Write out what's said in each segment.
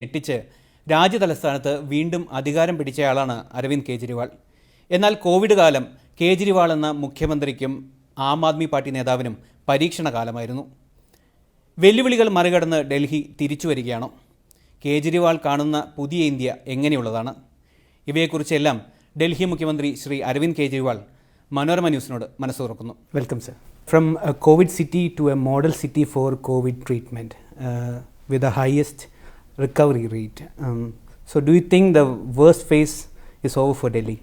ഞെട്ടിച്ച് രാജ്യതലസ്ഥാനത്ത് വീണ്ടും അധികാരം പിടിച്ചയാളാണ് അരവിന്ദ് കെജ്രിവാൾ. എന്നാൽ കോവിഡ് കാലം കേജ്രിവാൾ എന്ന മുഖ്യമന്ത്രിക്കും ആം ആദ്മി പാർട്ടി നേതാവിനും പരീക്ഷണ കാലമായിരുന്നു. വെല്ലുവിളികൾ മറികടന്ന് ഡൽഹി തിരിച്ചു വരികയാണോ? കേജ്രിവാൾ കാണുന്ന പുതിയ ഇന്ത്യ എങ്ങനെയുള്ളതാണ്? ഇവയെക്കുറിച്ചെല്ലാം ഡൽഹി മുഖ്യമന്ത്രി ശ്രീ അരവിന്ദ് കെജ്രിവാൾ മനോരമ ന്യൂസിനോട് മനസ്സ് തുറക്കുന്നു. Welcome sir. From a covid city to a model city for covid treatment with the highest recovery rate. So do you think the worst phase is over for Delhi?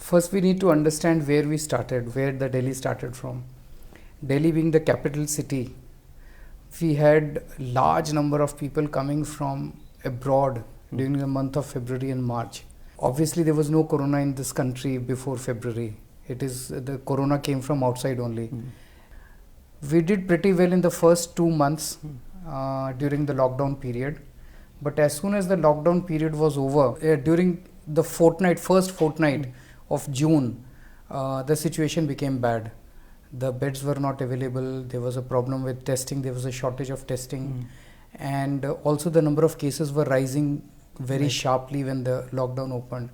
First we need to understand where we started, where the Delhi started from. Delhi being the capital city, we had large number of people coming from abroad during the month of February and March. Obviously there was no corona in this country before February. The corona came from outside only. We did pretty well in the first 2 months during the lockdown period, but as soon as the lockdown period was over, during the first fortnight of June, the situation became bad. The beds were not available, there was a problem with testing, there was a shortage of testing, and also the number of cases were rising very sharply when the lockdown opened.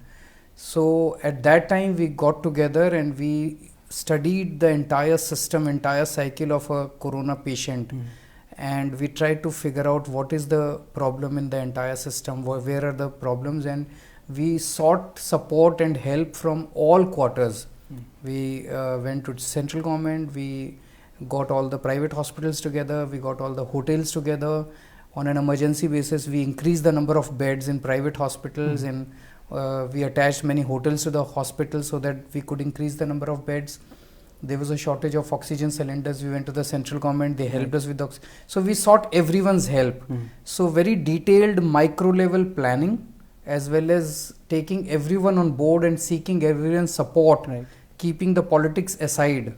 So at that time we got together and we studied the entire system, entire cycle of a corona patient. And we tried to figure out what is the problem in the entire system, where are the problems, and we sought support and help from all quarters. We went to central government, we got all the private hospitals together, we got all the hotels together. On an emergency basis, we increased the number of beds in private hospitals, and we attached many hotels to the hospitals so that we could increase the number of beds. There was a shortage of oxygen cylinders. We went to the central government, they helped us with so we sought everyone's help. So very detailed micro level planning, as well as taking everyone on board and seeking everyone's support, keeping the politics aside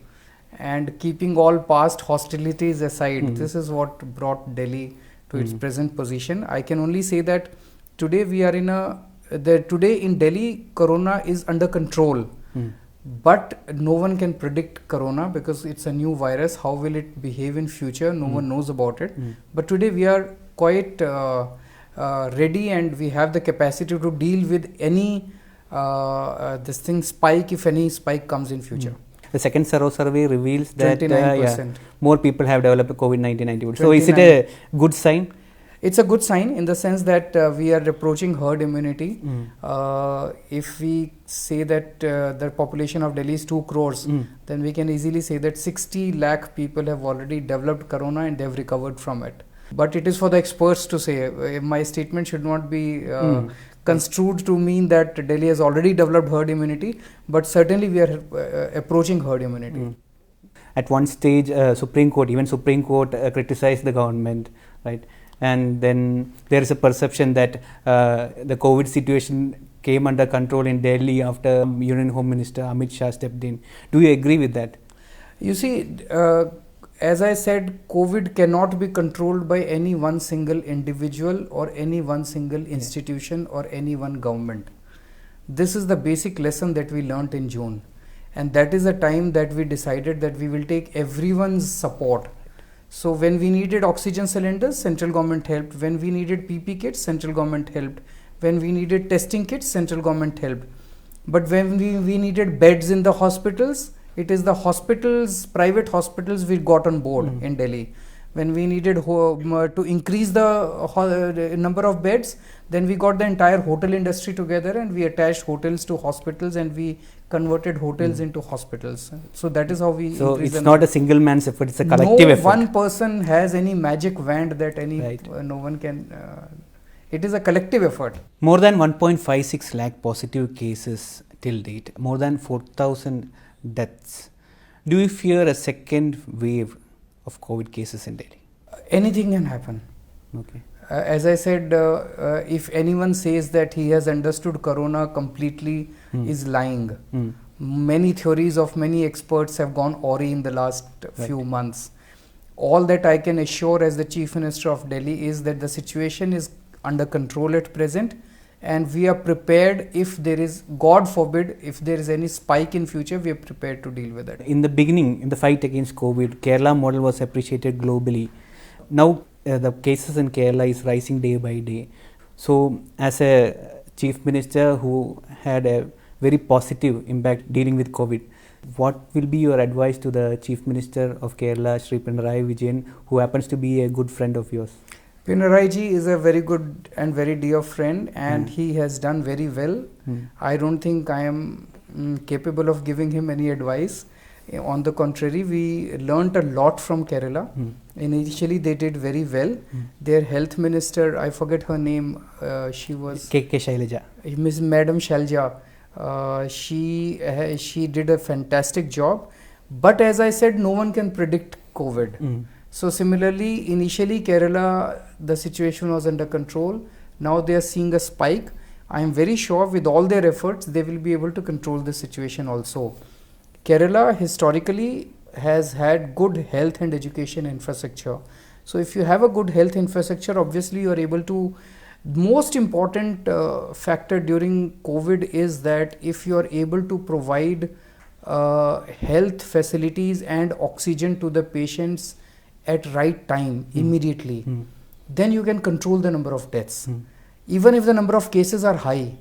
and keeping all past hostilities aside. This is what brought Delhi to its present position. I can only say that today we are today in Delhi, corona is under control. But no one can predict corona because it's a new virus. How will it behave in future? No one knows about it. But today we are quite ready, and we have the capacity to deal with any spike, if any spike comes in future. The second Sero survey reveals that 29%. More people have developed COVID-19 antibodies. So is it a good sign? It's a good sign in the sense that we are approaching herd immunity. If we say that the population of Delhi is 2 crores, then we can easily say that 60 lakh people have already developed corona and they have recovered from it. But it is for the experts to say. My statement should not be construed to mean that Delhi has already developed herd immunity, but certainly we are approaching herd immunity. At one stage, Supreme Court criticized the government, right? And then there is a perception that the COVID situation came under control in Delhi after Union Home Minister Amit Shah stepped in. Do you agree with that? You see, as I said, COVID cannot be controlled by any one single individual or any one single institution or any one government. This is the basic lesson that we learnt in June. And that is the time that we decided that we will take everyone's support. So when we needed oxygen cylinders, central government helped. When we needed PP kits, central government helped. When we needed testing kits, central government helped. But when we needed beds in the hospitals, it is the hospitals, private hospitals, we got on board in Delhi. When we needed to increase the number of beds, then we got the entire hotel industry together and we attached hotels to hospitals and we converted hotels into hospitals. So that is how we. So it's not a single man's effort; it's a collective effort. No one person has any magic wand that no one can. It is a collective effort. More than 1.56 lakh positive cases till date. More than 4,000 deaths. Do you fear a second wave of COVID cases in Delhi? Anything can happen. Okay. As I said, if anyone says that he has understood corona completely, is lying. Many theories of many experts have gone awry in the last few months. All that I can assure as the Chief Minister of Delhi is that the situation is under control at present, and we are prepared. If there is, God forbid, if there is any spike in future, we are prepared to deal with it. In the beginning, in the fight against COVID, Kerala model was appreciated globally. Now the cases in Kerala is rising day by day. So, as a chief minister who had a very positive impact dealing with COVID, what will be your advice to the chief minister of Kerala, Shri Pinarayi Vijayan, who happens to be a good friend of yours? Pinarayi ji is a very good and very dear friend, and he has done very well. I don't think I am capable of giving him any advice. On the contrary, we learnt a lot from Kerala. Initially, they did very well. Their health minister, I forget her name, she was K.K. Shailaja. Miss Madam Shalja. She did a fantastic job. But as I said, no one can predict COVID. So similarly, initially Kerala, the situation was under control. Now they are seeing a spike. I am very sure with all their efforts, they will be able to control the situation also. Kerala historically has had good health and education infrastructure. So if you have a good health infrastructure, obviously you are able to. Most important factor during COVID is that if you are able to provide health facilities and oxygen to the patients at right time, immediately, then you can control the number of deaths. Even if the number of cases are high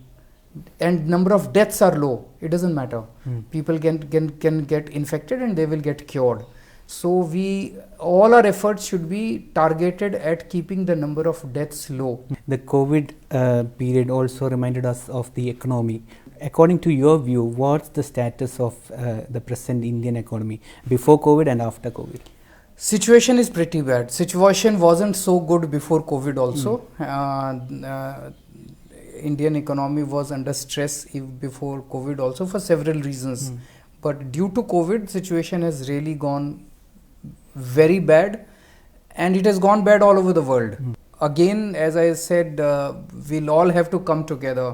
and number of deaths are low, it doesn't matter. People can get infected and they will get cured. So all our efforts should be targeted at keeping the number of deaths low. The COVID period also reminded us of the economy. According to your view, what's the status of the present Indian economy before COVID and after COVID? Situation is pretty bad. Situation wasn't so good before COVID also. Indian economy was under stress before COVID also for several reasons. But due to COVID, situation has really gone very bad, and it has gone bad all over the world. Again, as I said, we'll all have to come together.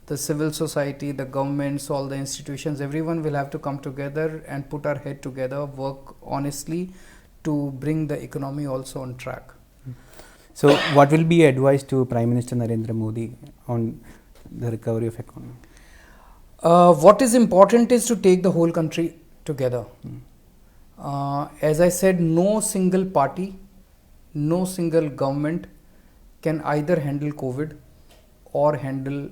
The civil society, the governments, all the institutions, everyone will have to come together and put our head together, work honestly to bring the economy also on track. So, what will be your advice to Prime Minister Narendra Modi on the recovery of economy? What is important is to take the whole country together. As I said, no single party, no single government can either handle COVID or handle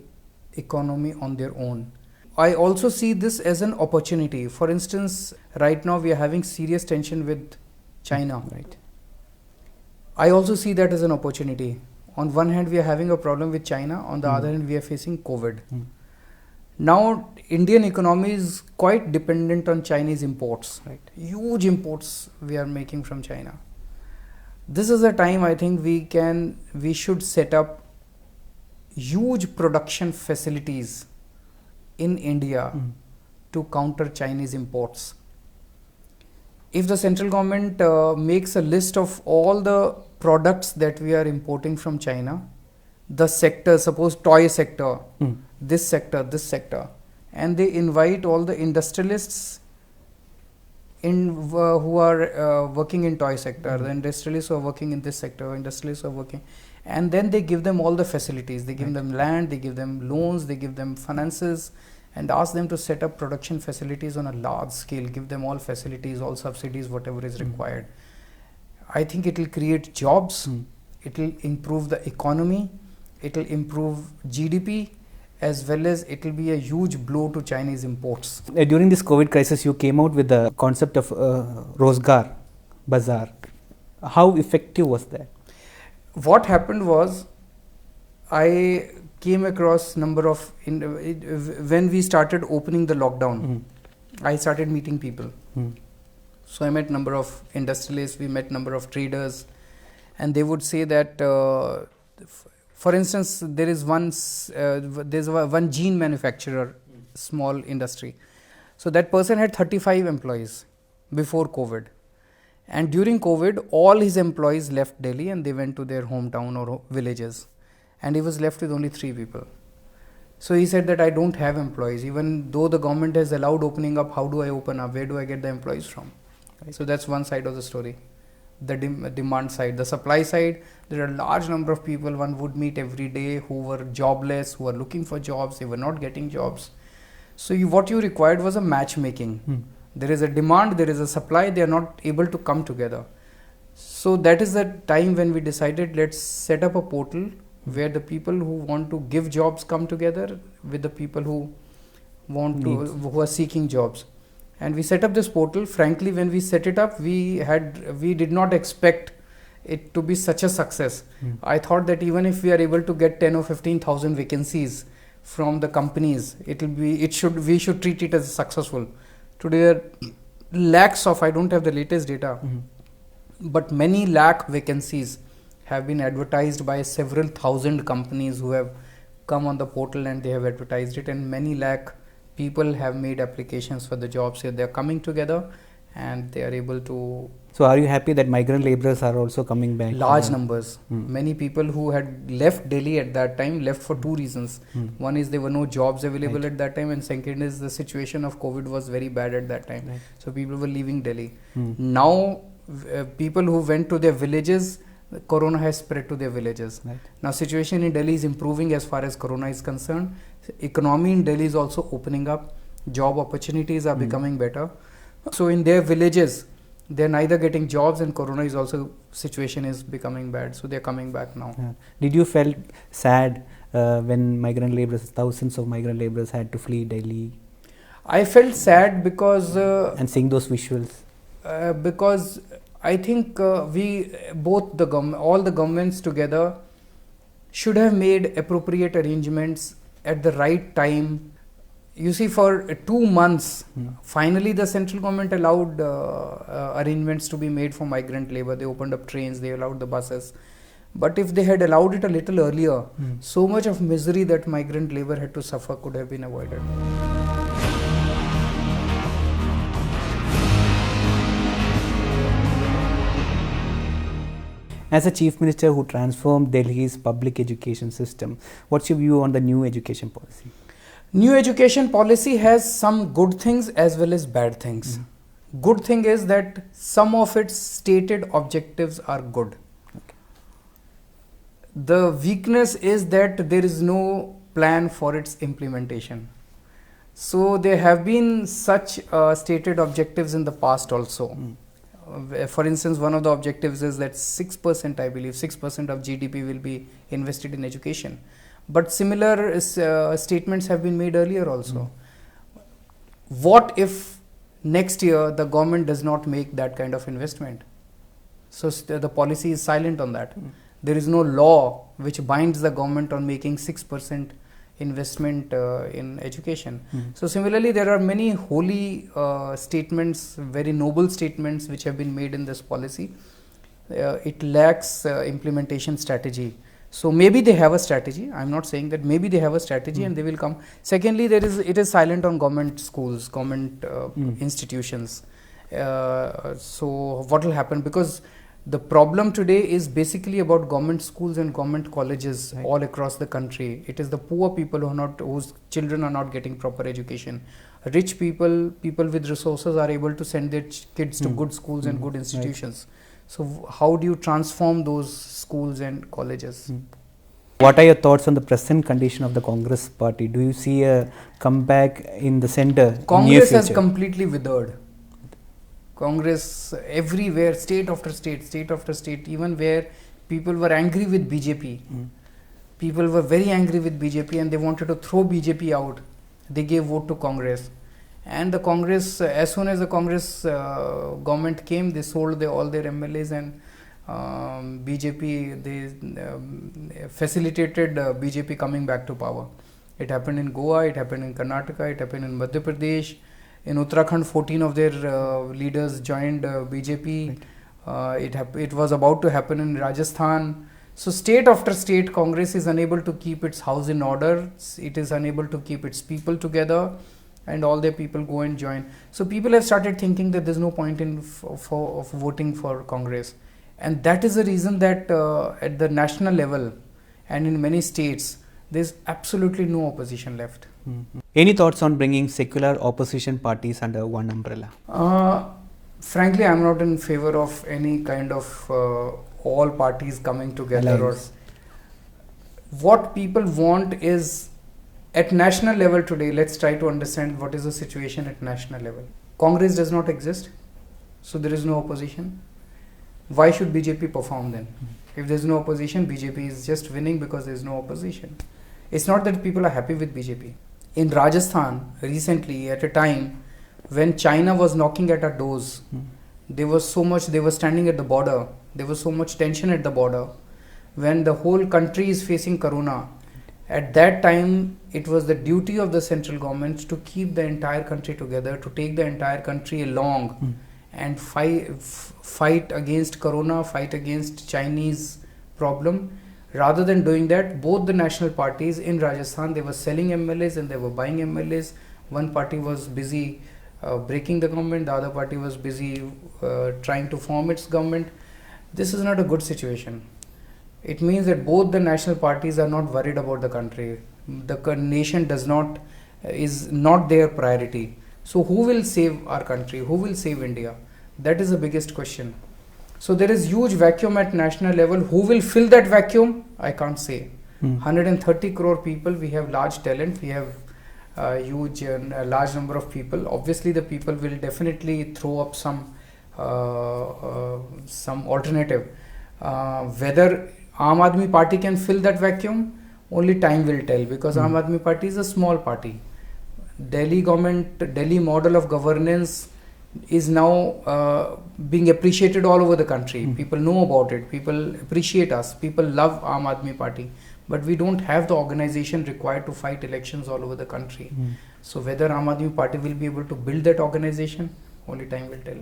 economy on their own. I also see this as an opportunity. For instance, right now we are having serious tension with China. Right. I also see that as an opportunity. On one hand, we are having a problem with China. On the other hand, we are facing COVID. Now, Indian economy is quite dependent on Chinese imports. Right? Huge imports we are making from China. This is a time I think we should set up huge production facilities in India to counter Chinese imports. If the central government makes a list of all the products that we are importing from China, the sector, suppose toy sector, this sector, and they invite all the industrialists who are working in toy sector, the industrialists who are working in this sector, industrialists who are working, and then they give them all the facilities. They give them land, they give them loans, they give them finances, and ask them to set up production facilities on a large scale, give them all facilities, all subsidies, whatever is required. I think it will create jobs, it will improve the economy, it will improve GDP, as well as it will be a huge blow to Chinese imports. During this COVID crisis, you came out with the concept of Rozgar Bazaar. How effective was that? What happened was, I came across number of, when we started opening the lockdown, I started meeting people. So I met number of industrialists, we met number of traders, and they would say that, for instance, there's one jean manufacturer, small industry. So that person had 35 employees before COVID. And during COVID, all his employees left Delhi and they went to their hometown or villages. And he was left with only 3 people. So he said that I don't have employees. Even though the government has allowed opening up, how do I open up? Where do I get the employees from? Right. So that's one side of the story. The demand side. The supply side, there are a large number of people one would meet every day who were jobless, who were looking for jobs, they were not getting jobs. So what you required was a matchmaking. There is a demand, there is a supply, they are not able to come together. So that is the time when we decided, let's set up a portal where the people who want to give jobs come together with the people who who are seeking jobs. And we set up this portal. Frankly, when we set it up, we did not expect it to be such a success. I thought that even if we are able to get 10 or 15,000 vacancies from the companies, we should treat it as successful. Today there are lakhs of, I don't have the latest data, but many lakh vacancies have been advertised by several thousand companies who have come on the portal and they have advertised it, and many lakh people have made applications for the jobs. They are coming together and they are able to. So are you happy that migrant laborers are also coming back? Large numbers. Many people who had left Delhi at that time left for two reasons. One is there were no jobs available at that time, and second is the situation of COVID was very bad at that time. So people were leaving Delhi. Now people who went to their villages, Corona has spread to their villages. Now situation in Delhi is improving as far as Corona is concerned. Economy in Delhi is also opening up. Job opportunities are becoming better. So in their villages, they're neither getting jobs, and Corona is also, situation is becoming bad. So they're coming back now. Did you felt sad when migrant laborers, thousands of migrant laborers had to flee Delhi? I felt sad because and seeing those visuals. Because I think all the governments together should have made appropriate arrangements at the right time. You see, for 2 months, finally the central government allowed arrangements to be made for migrant labor. They opened up trains, they allowed the buses. But if they had allowed it a little earlier, so much of misery that migrant labor had to suffer could have been avoided. As a chief minister who transformed Delhi's public education system, what's your view on the new education policy? New education policy has some good things as well as bad things. Good thing is that some of its stated objectives are good. The weakness is that there is no plan for its implementation. So there have been such stated objectives in the past also. For instance, one of the objectives is that 6%, I believe, 6% of GDP will be invested in education. But similar statements have been made earlier also. What if next year the government does not make that kind of investment? So the policy is silent on that. There is no law which binds the government on making 6% investment in education. So similarly, there are many holy statements, very noble statements which have been made in this policy. It lacks implementation strategy. So maybe they have a strategy. I'm not saying that. Maybe they have a strategy and they will come. Secondly, it is silent on government schools, government institutions. So what will happen? Because the problem today is basically about government schools and government colleges all across the country. It is the poor people whose children are not getting proper education. Rich people, people with resources are able to send their kids to good schools and good institutions. So how do you transform those schools and colleges? What are your thoughts on the present condition of the Congress party? Do you see a comeback in the centre? Congress has completely withered. Congress everywhere, state after state, even where people were angry with BJP. People were very angry with BJP and they wanted to throw BJP out. They gave vote to Congress. And the Congress, as soon as the Congress government came, they sold all their MLAs, and BJP, they facilitated BJP coming back to power. It happened in Goa, it happened in Karnataka, it happened in Madhya Pradesh. In Uttarakhand, 14 of their leaders joined BJP. It was about to happen in Rajasthan. So state after state, Congress is unable to keep its house in order. It is unable to keep its people together, and all their people go and join. So people have started thinking that there's no point in of voting for Congress, and that is the reason that at the national level and in many states there's absolutely no opposition left. Any thoughts on bringing secular opposition parties under one umbrella? Frankly, I'm not in favor of any kind of all parties coming together. Or what people want is, at national level today, let's try to understand what is the situation at national level. Congress does not exist, so there is no opposition. Why should BJP perform then? If there's no opposition, BJP is just winning because there's no opposition. It's not that people are happy with BJP. In Rajasthan, recently, at a time when China was knocking at our doors, they were standing at the border, there was so much tension at the border. When the whole country is facing corona, at that time, it was the duty of the central government to keep the entire country together, to take the entire country along and fight against corona, fight against Chinese problem. Rather than doing that, both the national parties in Rajasthan, they were selling MLAs and they were buying MLAs. One party was busy breaking the government, the other party was busy trying to form its government. This is not a good situation. It means that both the national parties are not worried about the country. The nation is not their priority. So who will save our country? Who will save India? That is the biggest question. So there is huge vacuum at national level. Who will fill that vacuum? I can't say. 130 crore people, we have large talent, we have a large number of people. Obviously the people will definitely throw up some alternative. Whether Aam Aadmi Party can fill that vacuum, only time will tell, because Aam Aadmi Party is a small party. Delhi model of governance is now being appreciated all over the country. People know about it. People appreciate us. People love Aam Aadmi Party. But we don't have the organization required to fight elections all over the country. So whether Aam Aadmi Party will be able to build that organization, only time will tell.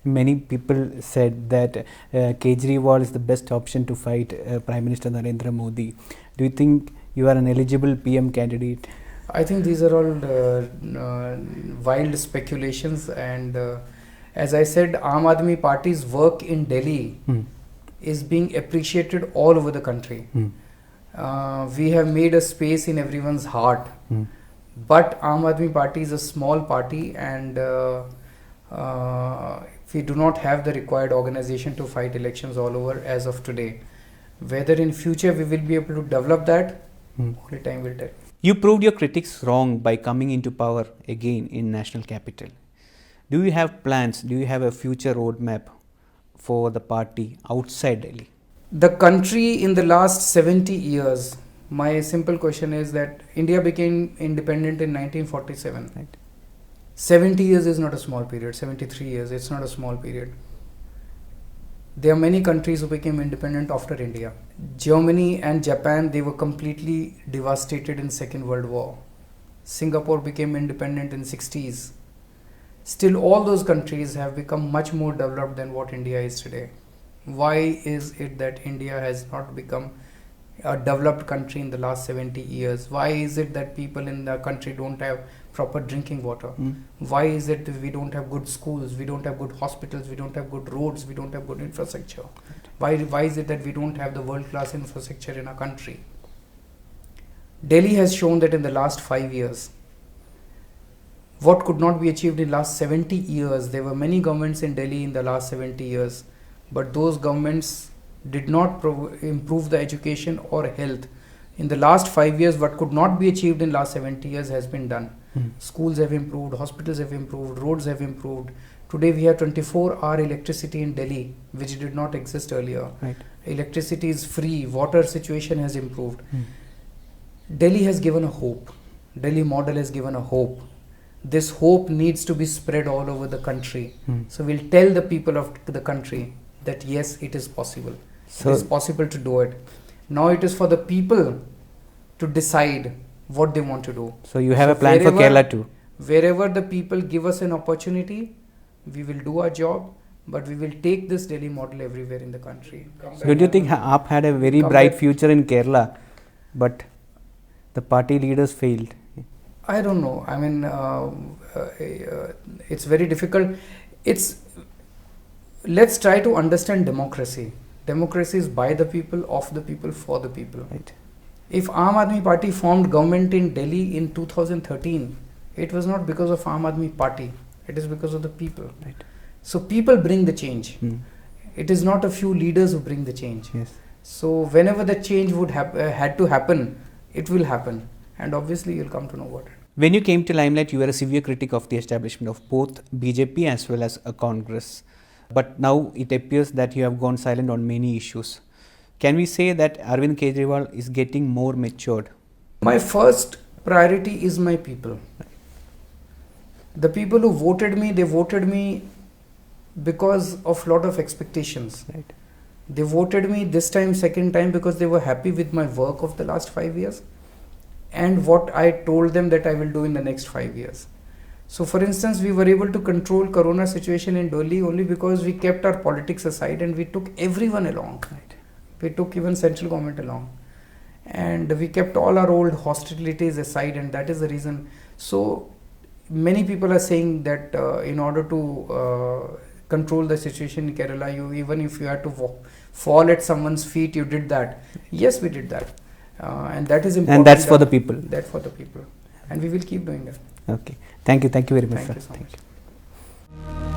Many people said that Kejriwal is the best option to fight Prime Minister Narendra Modi. Do you think you are an eligible PM candidate? I think these are all wild speculations, and as I said, Aam Aadmi Party's work in Delhi is being appreciated all over the country. We have made a space in everyone's heart, but Aam Aadmi Party is a small party, and we do not have the required organization to fight elections all over as of today. Whether in future we will be able to develop that, only time will tell. You proved your critics wrong by coming into power again in national capital. Do you have plans? Do you have a future roadmap for the party outside Delhi? The country in the last 70 years, my simple question is that India became independent in 1947. Right. 70 years is not a small period. 73 years, it's not a small period. There are many countries who became independent after India. Germany and Japan, they were completely devastated in Second World War. Singapore became independent in 60s. Still, all those countries have become much more developed than what India is today. Why is it that India has not become a developed country in the last 70 years? Why is it that people in the country don't have proper drinking water? Why is it that we don't have good schools, we don't have good hospitals, we don't have good roads, we don't have good infrastructure? Why is it that we don't have the world-class infrastructure in our country? Delhi has shown that in the last 5 years, what could not be achieved in last 70 years, there were many governments in Delhi in the last 70 years, but those governments did not improve the education or health. In the last 5 years, what could not be achieved in last 70 years has been done. Schools have improved, hospitals have improved, roads have improved. Today we have 24-hour electricity in Delhi, which did not exist earlier. Right. Electricity is free, water situation has improved. Delhi has given a hope. Delhi model has given a hope. This hope needs to be spread all over the country. So we'll tell the people of the country that yes, it is possible. It is possible to do it. Now it is for the people to decide what they want to do. So you have a plan for Kerala too? Wherever the people give us an opportunity, we will do our job, but we will take this Delhi model everywhere in the country. So do you think AAP had a very bright future in Kerala, but the party leaders failed? I don't know. I mean, it's very difficult. Let's try to understand democracy. Democracy is by the people, of the people, for the people. Right. If Aam Aadmi Party formed government in Delhi in 2013, it was not because of Aam Aadmi Party. It is because of the people. Right. So people bring the change. It is not a few leaders who bring the change. Yes. So whenever the change would had to happen, it will happen. And obviously you'll come to know about it. When you came to limelight, you were a severe critic of the establishment of both BJP as well as a Congress. But now it appears that you have gone silent on many issues. can we say that Arvind Kejriwal is getting more matured? My first priority is my people. The people who voted me, they voted me because of lot of expectations. Right. They voted me this time, second time, because they were happy with my work of the last 5 years and what I told them that I will do in the next 5 years. So for instance, we were able to control corona situation in Delhi only because we kept our politics aside and we took everyone along. Right. We took even central government along. And we kept all our old hostilities aside, and that is the reason. So many people are saying that in order to control the situation in Kerala, even if you had to fall at someone's feet, you did that. Yes, we did that. And that is important. And that's for the people. That's for the people. And we will keep doing that. Okay. Thank you very much, Thank sir. you so much. You.